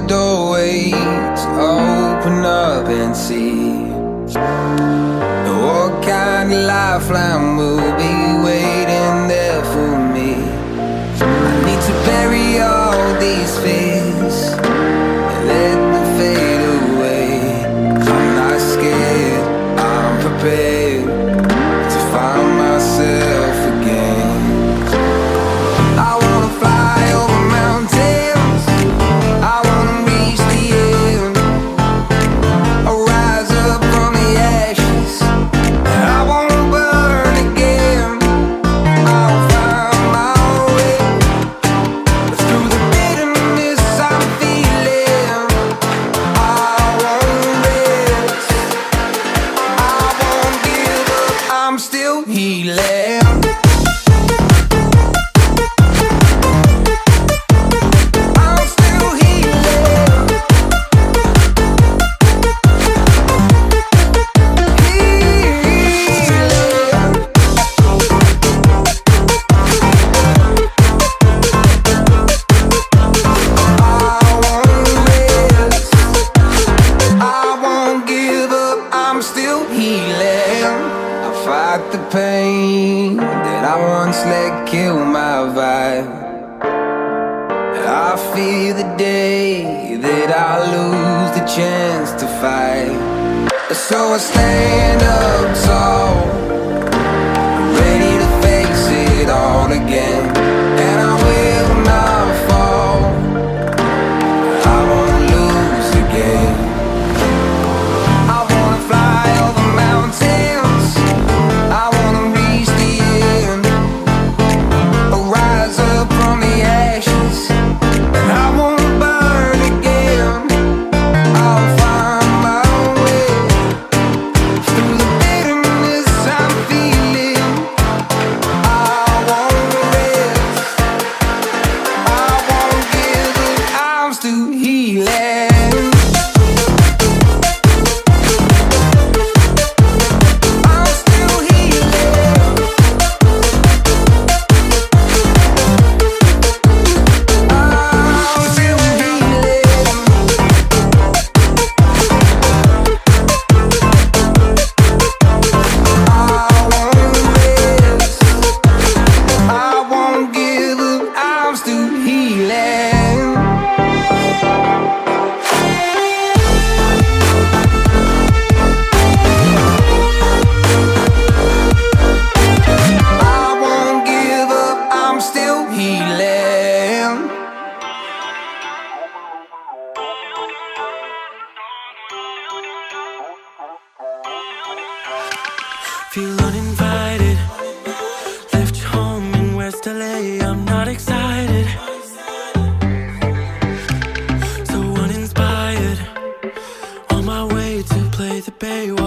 doorways, open up and see what kind of lifeline will be waiting there for me. I need to bury all these fears and let them fade away. I'm not scared, I'm prepared to find myself again. I wanna fly over mountains, I wanna reach the end. I'll rise up from the ashes, I wanna burn again. I'll find my way through the bitterness I'm feeling. I won't rest, I won't give up, I'm still healing. The pain that I once let kill my vibe, I fear the day that I lose the chance to fight. So I stand up tall, ready to face it all again, and I will not fall, I won't lose again. I wanna fly over mountains, I wanna reach the end. I'll rise up from the ashes, and I wanna burn again. I'll find my way through the bitterness I'm feeling. I won't rest, I won't give up, I'm still healing. Feel uninvited, left your home in West LA, I'm not excited, so uninspired, on my way to play the Bay.